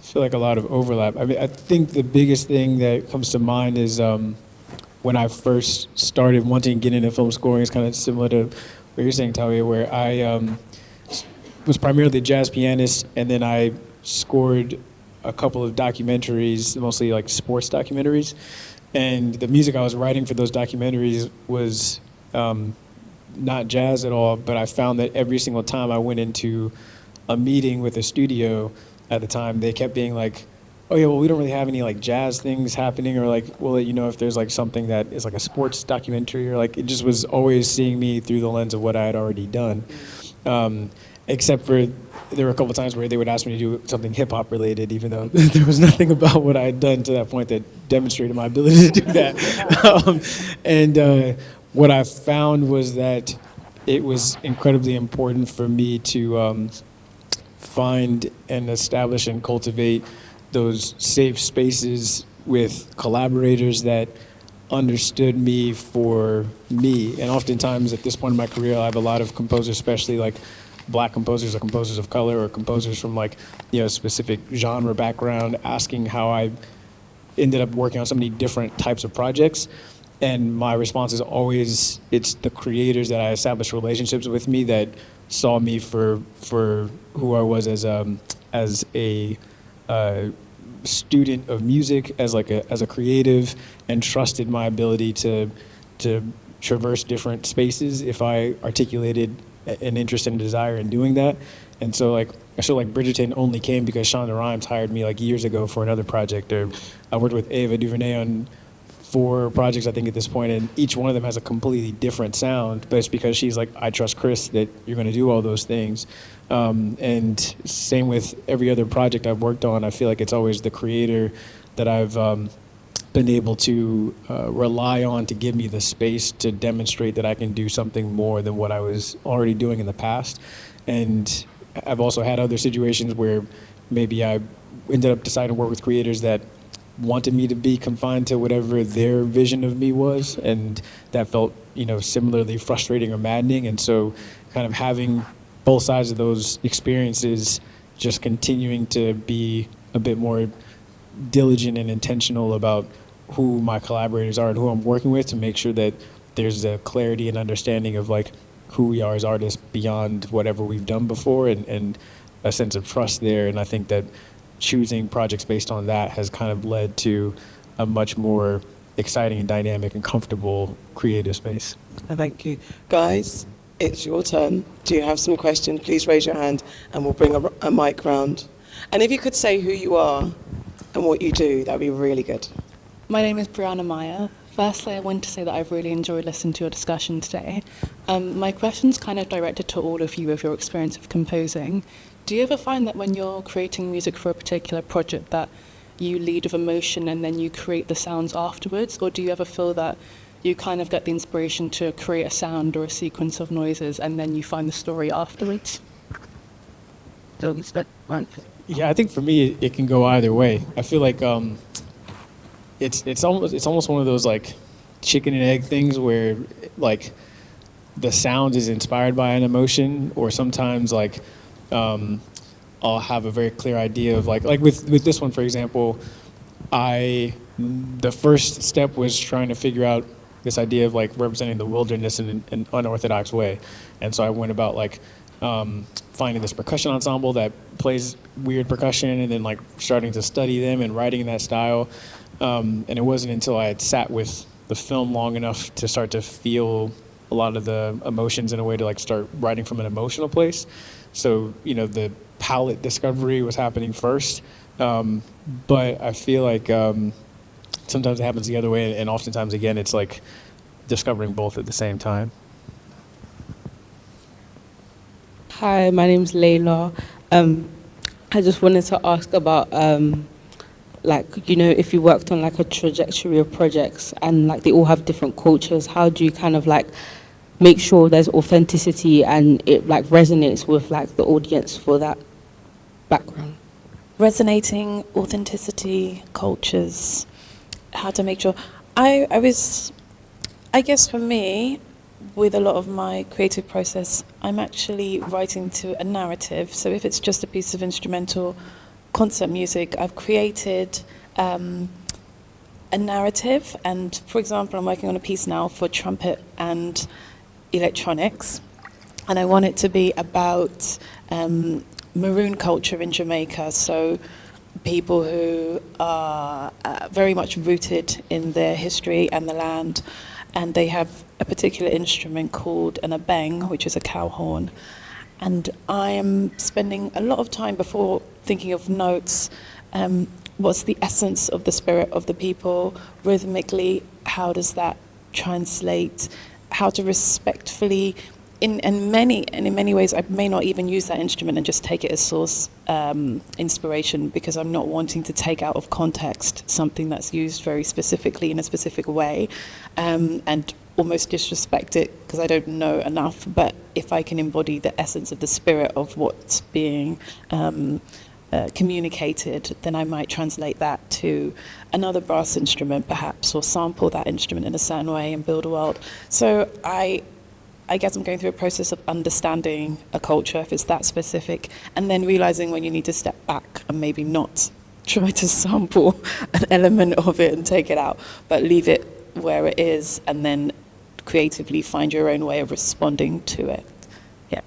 feel like a lot of overlap. I mean, I think the biggest thing that comes to mind is when I first started wanting to get into film scoring. It's kind of similar to what you're saying, Tawiah, where I was primarily a jazz pianist, and then I scored a couple of documentaries, mostly like sports documentaries. And the music I was writing for those documentaries was not jazz at all, but I found that every single time I went into a meeting with a studio at the time, they kept being like, oh yeah, well, we don't really have any like jazz things happening, or like, we'll let you know if there's like something that is like a sports documentary, or like, it just was always seeing me through the lens of what I had already done. Except for, there were a couple of times where they would ask me to do something hip hop related, even though there was nothing about what I had done to that point that demonstrated my ability to do that. What I found was that it was incredibly important for me to find and establish and cultivate those safe spaces with collaborators that understood me for me. And oftentimes at this point in my career, I have a lot of composers, especially like Black composers or composers of color or composers from like, you know, specific genre background, asking how I ended up working on so many different types of projects. And my response is always, it's the creators that I established relationships with me that saw me for who I was as a student of music, as a creative, and trusted my ability to traverse different spaces if I articulated an interest and desire in doing that. And so like a show like Bridgerton only came because Shean Roberts hired me like years ago for another project. Or I worked with Ava DuVernay on 4 projects, I think, at this point, and each one of them has a completely different sound, but it's because she's like, I trust Kris that you're going to do all those things. And same with every other project I've worked on. I feel like it's always the creator that I've been able to rely on to give me the space to demonstrate that I can do something more than what I was already doing in the past. And I've also had other situations where maybe I ended up deciding to work with creators that wanted me to be confined to whatever their vision of me was, and that felt, you know, similarly frustrating or maddening. And so kind of having both sides of those experiences, just continuing to be a bit more diligent and intentional about who my collaborators are and who I'm working with, to make sure that there's a clarity and understanding of like who we are as artists beyond whatever we've done before, and a sense of trust there. And I think that choosing projects based on that has kind of led to a much more exciting and dynamic and comfortable creative space. Thank you. Guys, it's your turn. Do you have some questions? Please raise your hand and we'll bring a mic round. And if you could say who you are and what you do, that would be really good. My name is Brianna Meyer. Firstly, I want to say that I've really enjoyed listening to your discussion today. My question's kind of directed to all of you with your experience of composing. Do you ever find that when you're creating music for a particular project that you lead with emotion and then you create the sounds afterwards? Or do you ever feel that you kind of get the inspiration to create a sound or a sequence of noises and then you find the story afterwards? Yeah, I think for me, it can go either way. I feel like it's almost one of those like chicken and egg things where like the sound is inspired by an emotion, or sometimes like I'll have a very clear idea of like with this one, for example, the first step was trying to figure out this idea of like representing the wilderness in an unorthodox way. And so I went about like finding this percussion ensemble that plays weird percussion, and then like starting to study them and writing in that style. And it wasn't until I had sat with the film long enough to start to feel a lot of the emotions in a way to like start writing from an emotional place. So, you know, the palette discovery was happening first. But I feel like sometimes it happens the other way, and oftentimes, again, it's like discovering both at the same time. Hi, my name's Layla. I just wanted to ask about, like, you know, if you worked on like a trajectory of projects and like they all have different cultures, how do you kind of like make sure there's authenticity and it like resonates with like the audience for that background? Resonating, authenticity, cultures, how to make sure. I guess for me, with a lot of my creative process, I'm actually writing to a narrative. So if it's just a piece of instrumental concert music, I've created a narrative. And for example, I'm working on a piece now for trumpet and electronics. And I want it to be about maroon culture in Jamaica. So people who are very much rooted in their history and the land. And they have a particular instrument called an abeng, which is a cow horn. And I am spending a lot of time before thinking of notes. What's the essence of the spirit of the people rhythmically? How does that translate? How to respectfully, in many ways, I may not even use that instrument and just take it as source inspiration, because I'm not wanting to take out of context something that's used very specifically in a specific way, and almost disrespect it because I don't know enough. But if I can embody the essence of the spirit of what's being communicated, then I might translate that to another brass instrument perhaps, or sample that instrument in a certain way and build a world. So I guess I'm going through a process of understanding a culture, if it's that specific, and then realizing when you need to step back and maybe not try to sample an element of it and take it out, but leave it where it is and then creatively find your own way of responding to it. Yeah.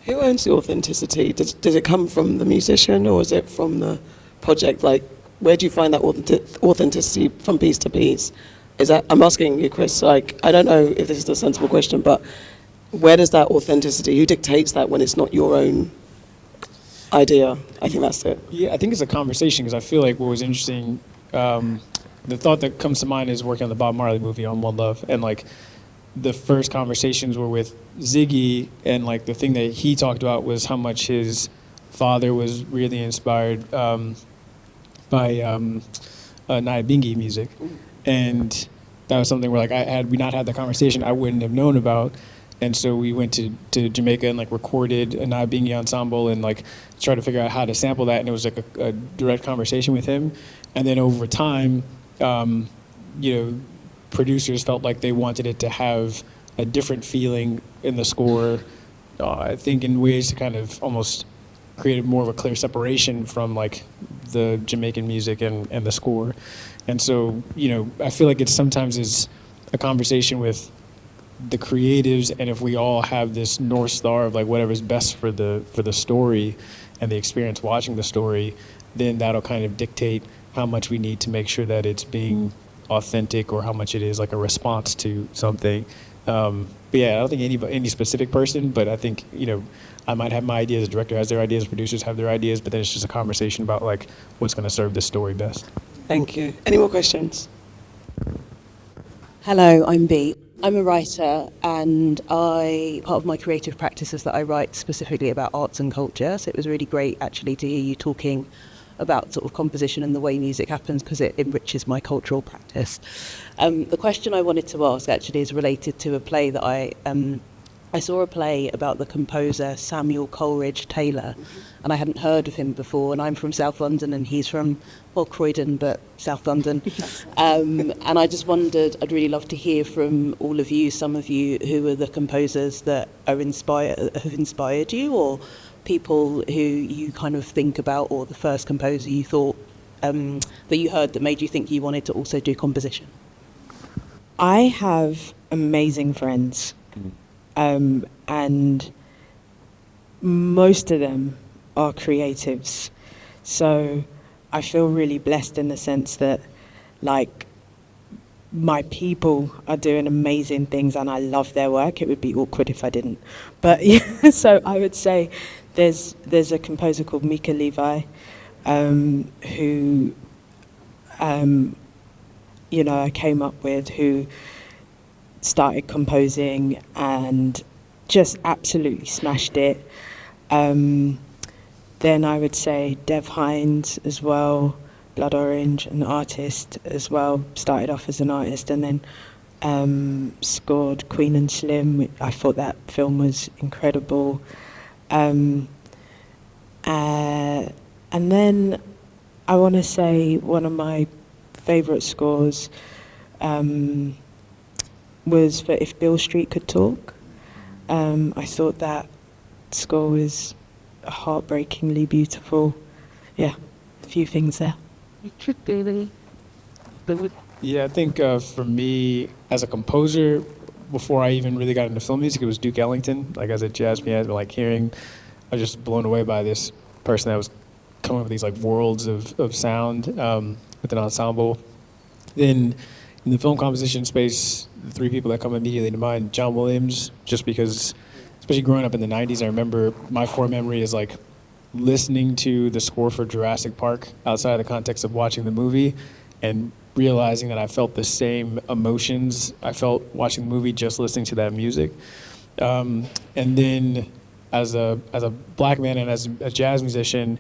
Who owns the authenticity? Does it come from the musician, or is it from the project? Like, where do you find that authenticity from piece to piece? I'm asking you, Kris, like, I don't know if this is a sensible question, but where does that authenticity, who dictates that when it's not your own idea? I think that's it. Yeah, I think it's a conversation, because I feel like what was interesting, the thought that comes to mind is working on the Bob Marley movie on One Love, and like the first conversations were with Ziggy, and like the thing that he talked about was how much his father was really inspired by Nyabingi music. And that was something where, like, had we not had the conversation, I wouldn't have known about. And so we went to Jamaica and like recorded a Nyabingi ensemble and like tried to figure out how to sample that. And it was like a direct conversation with him. And then over time, producers felt like they wanted it to have a different feeling in the score. I think in ways to kind of almost create more of a clear separation from like the Jamaican music and the score. And so, I feel like it sometimes is a conversation with the creatives, and if we all have this North Star of like whatever's best for the story and the experience watching the story, then that'll kind of dictate how much we need to make sure that it's being authentic, or how much it is like a response to something. But yeah, I don't think any specific person, but I think, I might have my ideas, the director has their ideas, producers have their ideas, but then it's just a conversation about like what's going to serve the story best. Thank you. Any more questions? Hello, I'm B. I'm a writer, and part of my creative practice is that I write specifically about arts and culture. So it was really great actually to hear you talking about sort of composition and the way music happens, because it enriches my cultural practice. The question I wanted to ask actually is related to a play that I saw a play about the composer Samuel Coleridge Taylor, and I hadn't heard of him before, and I'm from South London and he's from, Croydon, but South London. And I just wondered, I'd really love to hear from all of you, some of you, who are the composers that have inspired you, or people who you kind of think about, or the first composer you thought, that you heard that made you think you wanted to also do composition. I have amazing friends. And most of them are creatives. So I feel really blessed in the sense that, like, my people are doing amazing things and I love their work. It would be awkward if I didn't. But yeah, so I would say there's a composer called Mika Levi, who, I came up with, who started composing and just absolutely smashed it. Then I would say Dev Hynes as well, Blood Orange, an artist as well, started off as an artist and then scored Queen and Slim. I thought that film was incredible. And then I want to say one of my favourite scores was for If Beale Street Could Talk. I thought that score was heartbreakingly beautiful yeah, a few things there. Yeah, I think for me, as a composer, before I even really got into film music, it was Duke Ellington. Like as a jazz pianist, like hearing, I was just blown away by this person that was coming up with these like worlds of sound with an ensemble. Then in the film composition space, the three people that come immediately to mind, John Williams, just because, especially growing up in the 90s, I remember my core memory is like listening to the score for Jurassic Park outside of the context of watching the movie and realizing that I felt the same emotions I felt watching the movie just listening to that music. And then as a black man and as a jazz musician,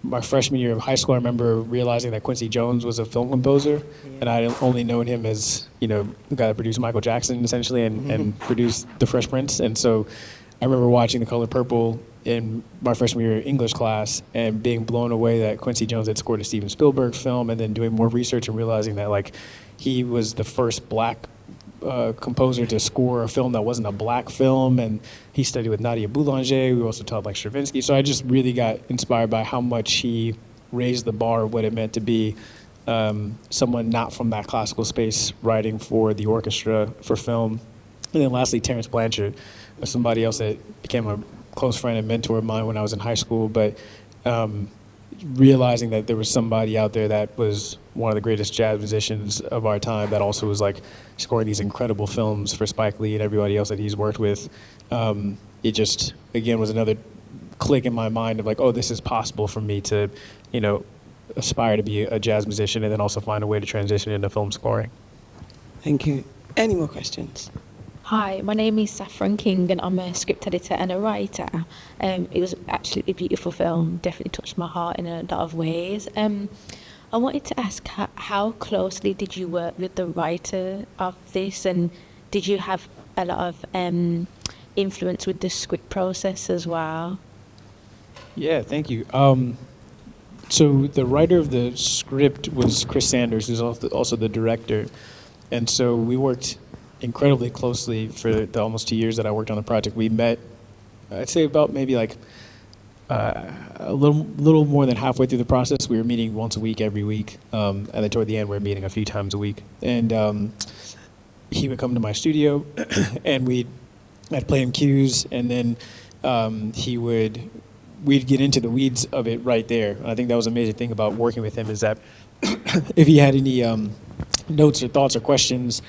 my freshman year of high school, I remember realizing that Quincy Jones was a film composer, and I had only known him as, you know, the guy that produced Michael Jackson, essentially, and produced The Fresh Prince. And so I remember watching The Color Purple in my freshman year English class and being blown away that Quincy Jones had scored a Steven Spielberg film, and then doing more research and realizing that, like, he was the first black composer to score a film that wasn't a black film, and he studied with Nadia Boulanger. We also taught like Stravinsky. So I just really got inspired by how much he raised the bar of what it meant to be someone not from that classical space writing for the orchestra for film. And then lastly, Terrence Blanchard, somebody else that became a close friend and mentor of mine when I was in high school, but realizing that there was somebody out there that was one of the greatest jazz musicians of our time that also was like scoring these incredible films for Spike Lee and everybody else that he's worked with. It just, again, was another click in my mind of like, oh, this is possible for me to, you know, aspire to be a jazz musician and then also find a way to transition into film scoring. Thank you. Any more questions? Hi, my name is Saffron King and I'm a script editor and a writer. It was an absolutely beautiful film, definitely touched my heart in a lot of ways. I wanted to ask how closely did you work with the writer of this, and did you have a lot of influence with the script process as well? Yeah, thank you. So the writer of the script was Chris Sanders, who's also the director. And so we worked incredibly closely for the almost 2 years that I worked on the project. We met, I'd say about maybe like a little more than halfway through the process. We were meeting once a week, every week. And then toward the end, we were meeting a few times a week. And he would come to my studio and I'd play him cues, and then we'd get into the weeds of it right there. And I think that was a major thing about working with him is that if he had any notes or thoughts or questions,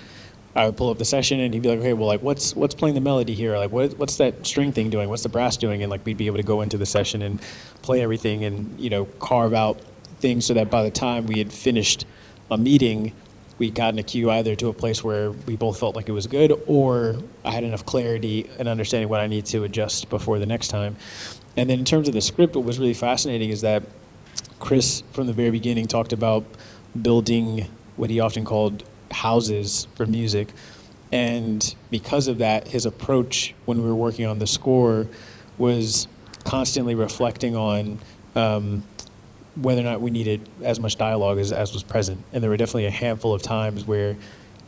I would pull up the session and he'd be like, okay, well, like what's playing the melody here? Like what's that string thing doing? What's the brass doing? And like we'd be able to go into the session and play everything and, you know, carve out things so that by the time we had finished a meeting, we'd gotten a cue either to a place where we both felt like it was good, or I had enough clarity and understanding what I need to adjust before the next time. And then in terms of the script, what was really fascinating is that Chris, from the very beginning, talked about building what he often called houses for music. And because of that, his approach when we were working on the score was constantly reflecting on whether or not we needed as much dialogue as was present. And there were definitely a handful of times where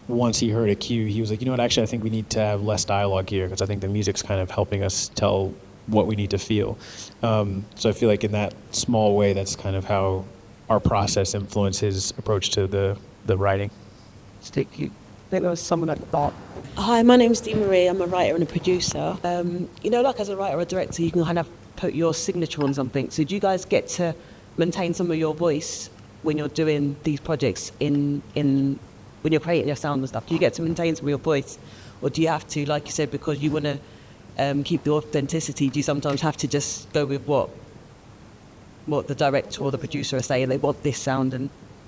once he heard a cue, he was like, you know what, actually, I think we need to have less dialogue here because I think the music's kind of helping us tell what we need to feel. So I feel like in that small way, that's kind of how our process influenced his approach to the writing. Stick you. I think there was someone that thought. Hi, my name's Dee Marie. I'm a writer and a producer. You know, like as a writer or a director, you can kind of put your signature on something. So do you guys get to maintain some of your voice when you're doing these projects in when you're creating your sound and stuff? Do you get to maintain some of your voice? Or do you have to, like you said, because you want to keep the authenticity, do you sometimes have to just go with what the director or the producer are saying? They want this sound,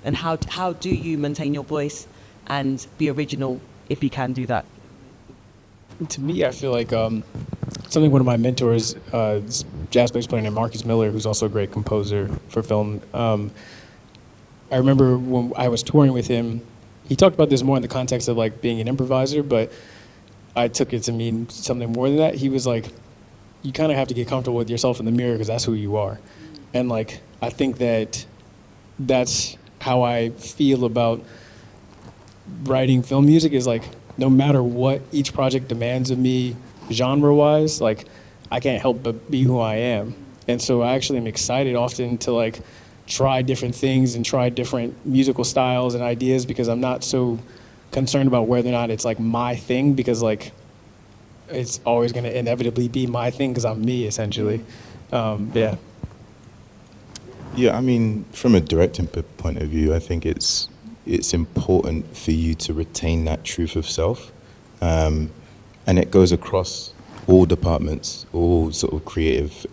and how do you maintain your voice and be original if you can do that? To me, I feel like something one of my mentors, this jazz bass player named Marcus Miller, who's also a great composer for film. I remember when I was touring with him, he talked about this more in the context of like being an improviser, but I took it to mean something more than that. He was like, you kind of have to get comfortable with yourself in the mirror because that's who you are. And like, I think that's how I feel about writing film music is like, no matter what each project demands of me genre-wise, like I can't help but be who I am. And so I actually am excited often to like try different things and try different musical styles and ideas, because I'm not so concerned about whether or not it's like my thing, because like it's always going to inevitably be my thing because I'm me, essentially. Yeah. Yeah, I mean, from a directing point of view, I think it's important for you to retain that truth of self, and it goes across all departments, all sort of creative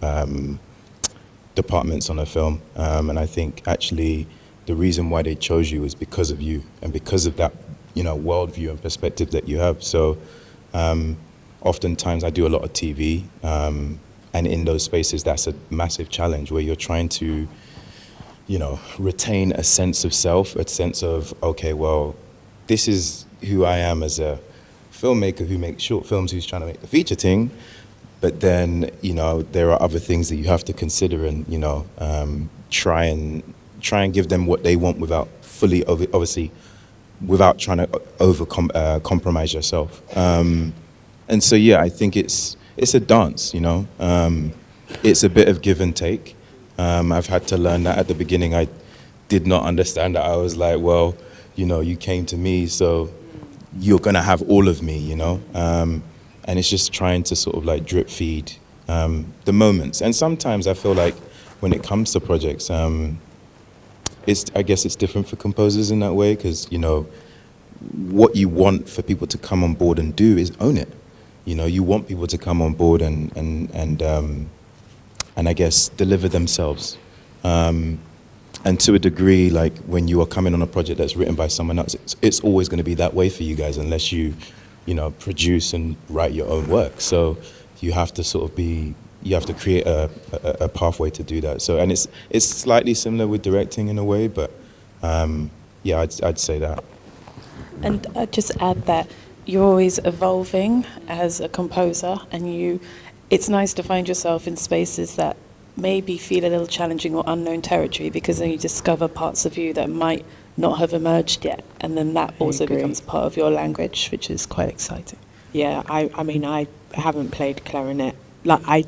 departments on a film. And I think actually the reason why they chose you is because of you and because of that, you know, worldview and perspective that you have. So oftentimes I do a lot of TV, and in those spaces, that's a massive challenge where you're trying to, you know, retain a sense of self, a sense of, okay, well, this is who I am as a filmmaker who makes short films, who's trying to make the feature thing. But then, you know, there are other things that you have to consider and, you know, try and give them what they want without fully, obviously, without trying to compromise yourself. And so, yeah, I think it's a dance, you know. It's a bit of give and take. I've had to learn that. At the beginning, I did not understand that. I was like, well, you know, you came to me, so you're going to have all of me, you know. And it's just trying to sort of like drip feed the moments. And sometimes I feel like when it comes to projects, I guess it's different for composers in that way, because, you know, what you want for people to come on board and do is own it. You know, you want people to come on board and I guess deliver themselves. And to a degree, like when you are coming on a project that's written by someone else, it's always going to be that way for you guys unless you know, produce and write your own work. So you have to sort of you have to create a pathway to do that. So, and it's slightly similar with directing in a way, but yeah, I'd say that. And I'd just add that you're always evolving as a composer, and it's nice to find yourself in spaces that maybe feel a little challenging or unknown territory, because then you discover parts of you that might not have emerged yet, and then that also becomes part of your language, which is quite exciting. Yeah, I mean, I haven't played clarinet. Like, I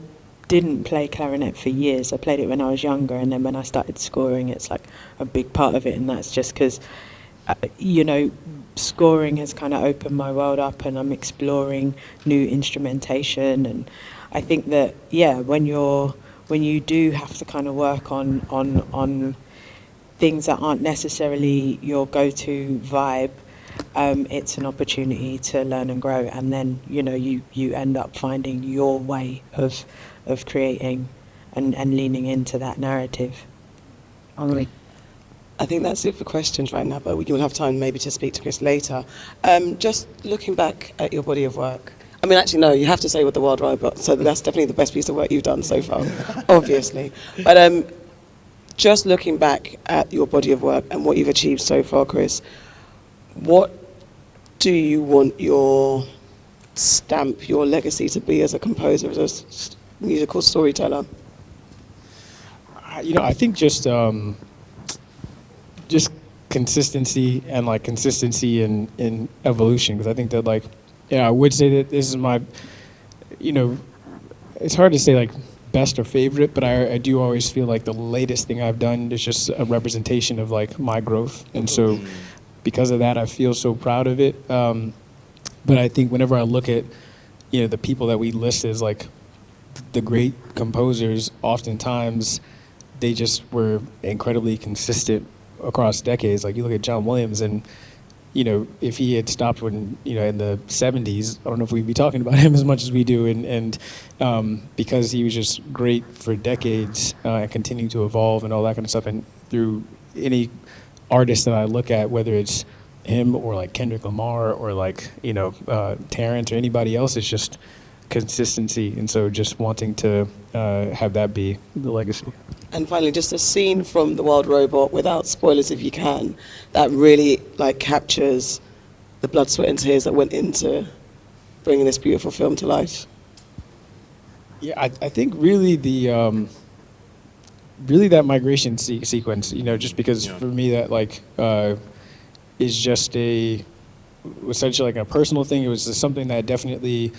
didn't play clarinet for years. I played it when I was younger, and then when I started scoring, it's like a big part of it, and that's just because, you know, scoring has kind of opened my world up, and I'm exploring new instrumentation. And I think that, yeah, when you do have to kind of work on things that aren't necessarily your go-to vibe, it's an opportunity to learn and grow, and then, you know, you end up finding your way of creating and leaning into that narrative. I think that's it for questions right now, but we will have time maybe to speak to Kris later. Just looking back at your body of work, I mean, actually, no, you have to say with The Wild Robot, so that's definitely the best piece of work you've done so far, obviously. But just looking back at your body of work and what you've achieved so far, Kris, what do you want your stamp, your legacy to be as a composer, as a musical storyteller? You know, I think just consistency, and like consistency in evolution, because I think that, like, yeah, I would say that this is my, you know, it's hard to say like best or favorite, but I do always feel like the latest thing I've done is just a representation of like my growth, and so because of that, I feel so proud of it. But I think whenever I look at, you know, the people that we list as like the great composers, oftentimes they just were incredibly consistent across decades. Like you look at John Williams, and, you know, if he had stopped when, you know, in the 70s, I don't know if we'd be talking about him as much as we do. And because he was just great for decades and continuing to evolve and all that kind of stuff. And through any artist that I look at, whether it's him or like Kendrick Lamar or like, you know, Terrence or anybody else, it's just consistency. And so just wanting to have that be the legacy. And finally, just a scene from The Wild Robot, without spoilers if you can, that really like captures the blood, sweat and tears that went into bringing this beautiful film to life. Yeah, I think really the really that migration sequence, you know, just because for me that like is just essentially like a personal thing. It was just something that definitely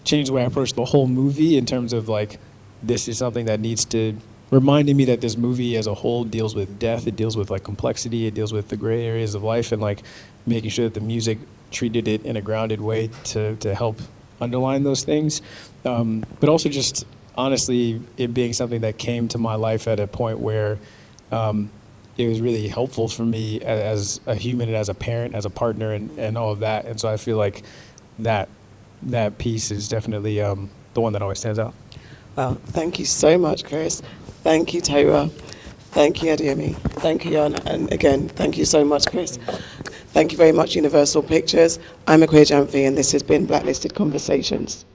changed the way I approached the whole movie in terms of like, this is something that needs to reminding me that this movie as a whole deals with death, it deals with like complexity, it deals with the gray areas of life, and like making sure that the music treated it in a grounded way to help underline those things. But also just honestly, it being something that came to my life at a point where it was really helpful for me as a human and as a parent, as a partner, and all of that. And so I feel like that piece is definitely the one that always stands out. Well, thank you so much, Kris. Thank you, Tawiah. Thank you, Adeyemi. Thank you, Ayanna. And again, thank you so much, Kris. Thank you very much, Universal Pictures. I'm Akua Gyamfi, and this has been Blacklisted Conversations.